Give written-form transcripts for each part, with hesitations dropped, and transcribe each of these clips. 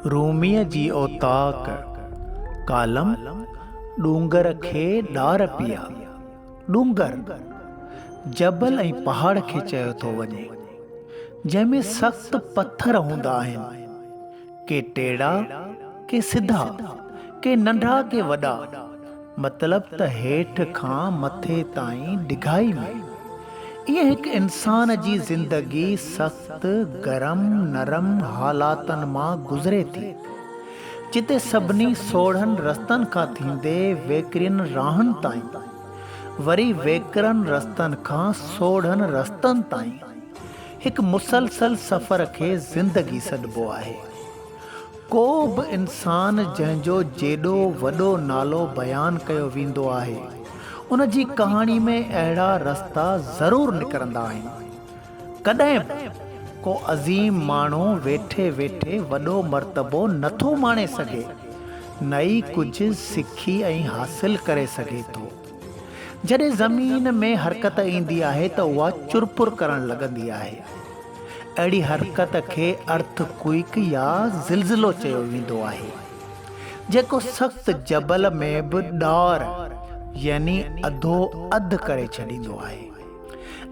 रूमीअ जी औताक कालम डूंगर खे ॾार पिया। डूंगर जबल ऐं पहाड़ खे चयो थो वञे, जंहिंमें सख़्त पत्थर हूंदा आहिनि, के टेड़ा के सिधा, के नंढा के वॾा, मतिलब त हेठि खां मथे ताईं डिघाई में। इहे हिकु इंसान जी ज़िंदगी सख़्त गरम नरम हालातनि मां गुज़रे थी, जिते सभिनी सोढ़नि रस्तनि खां थींदे वेकिरियुनि राहनि ताईं, वरी वेकिरनि रस्तनि खां सोढ़नि रस्तनि ताईं हिकु मुसलसल सफ़र खे ज़िंदगी सॾिबो आहे। को बि इंसान जंहिंजो जेॾो वॾो नालो बयानु कयो वेंदो आहे, उन जी कहाणी में अहिड़ा रस्ता ज़रूरु निकिरंदा आहिनि। कॾहिं बि को अज़ीम माण्हू वेठे वेठे वॾो मर्तबो नथो माणे सघे, न ई कुझु सिखी ऐं हासिल करे सघे थो। जॾहिं ज़मीन में हरकत ईंदी आहे त उहा चुरपुर करणु लॻंदी आहे। अहिड़ी हरकत खे अर्थक्वेक या ज़िलज़िलो चयो वेंदो आहे, जेको सख़्त जबल में बि ॾार यानी अधो अधु करे छॾींदो आहे।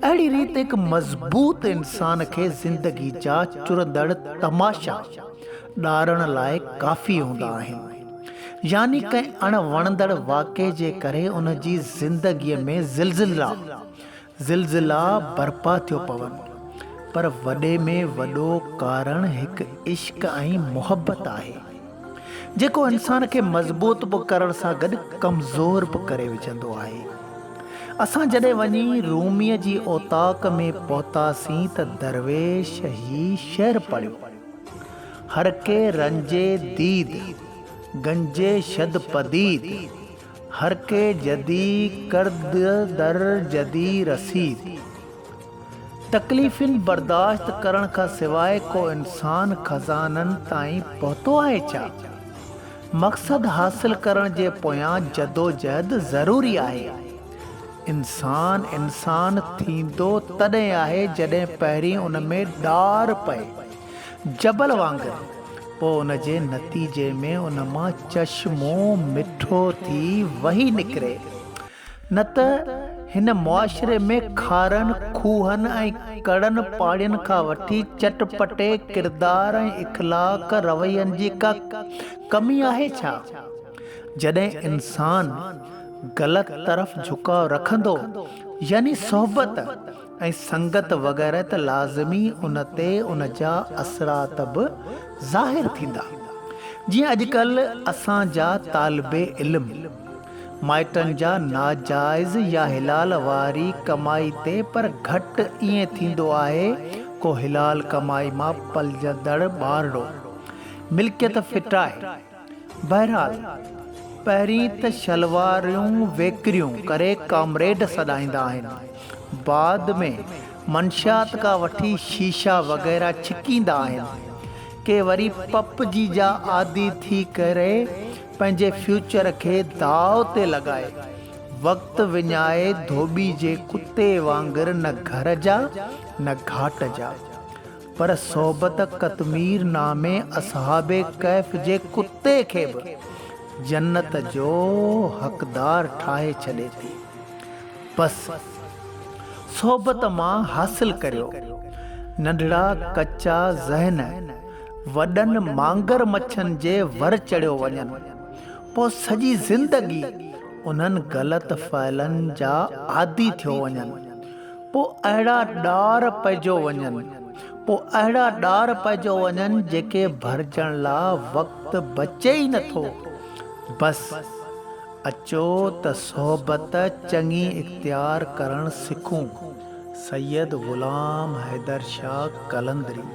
अहिड़ी रीति हिकु मज़बूत इंसान खे ज़िंदगी जा चुरंदड़ तमाशा ॾारण लाइ काफ़ी हूंदा आहिनि, यानी कंहिं अणवणंदड़ वाक़े जे करे उन जी ज़िंदगीअ में ज़िलज़िला बर्पा थियो पवनि। पर वॾे में वॾो कारण हिकु इश्क ऐं मुहबत आहे, जेको इंसान खे मज़बूत बि करण सां गॾु कमज़ोर बि करे विझंदो आहे। असां जॾहिं वञी रूमीअ जी औताक में पहुतासीं त दरवेश ही शेर पढ़ियो, हर के रंजे दीद गंजे शद पदीद, हर के जदी कर्द दर जदी रसीद। तकलीफ़ुनि बर्दाश्त करण खां सवाइ को इंसान खज़ाननि ताईं पहुतो आहे छा? मक़सद हासिल करण जे पोयां जदोजहद ज़रूरी आहे। इंसान थींदो तॾहिं आहे जॾहिं पहिरीं उन में ॾार पए, जबल वांगुरु, पोइ उन जे नतीजे में उन मां चश्मो मिठो थी वही निकिरे। न त हिन मुआशिरे में खारनि खूहनि ऐं कड़नि पाड़ियुनि खां वठी चटपटे किरदार ऐं इख़लाक़ रवैयनि जी का कमी आहे छा? जॾहिं इंसान ग़लति तरफ़ झुकाव रखंदो, यानी सोहबत ऐं संगत वग़ैरह, त लाज़मी उन ते उन जा असरात बि ज़ाहिर थींदा। जीअं अॼुकल्ह असांजा तालिबे इल्म माइटनि जा नाजाइज़ या हिलाल वारी कमाई ते, पर घटि ईअं थींदो आहे को हिलाल कमाई मां पलजंदड़ ॿारड़ो मिल्कियत फिटाए। बहरहाल, पहिरीं त शलवारियूं वेकिरियूं करे कामरेड सॾाईंदा आहिनि, बाद में मंशात खां वठी शीशा वग़ैरह छिकींदा आहिनि, के वरी पपजी जा आदी थी करे पंहिंजे फ्यूचर खे दाव ते लॻाए वक़्तु विञाए धोबी जे कुते वांगुरु न घर जा न घाट जा, पर सोहबत कतमीर नामे असहाबे कैफ जे कुते खे बि जन्नत जो हक़दार ठाहे छॾे थी। बसि सोहबत मां हासिल करियो नंढड़ा कचा ज़हन वॾनि मांगर मच्छनि जे वर चढ़ियो वञनि, पोइ सॼी ज़िंदगी उन्हनि ग़लति फ़इलनि जा आदी थियो वञनि, पोइ अहिड़ा ॾार पइजो वञनि जेके भरिजण लाइ वक़्तु बचे ई नथो। बसि अचो त सोहबत चङी इख़्तियार करणु सिखूं। सैयद ग़ुलाम हैदर शाह कलंदरी।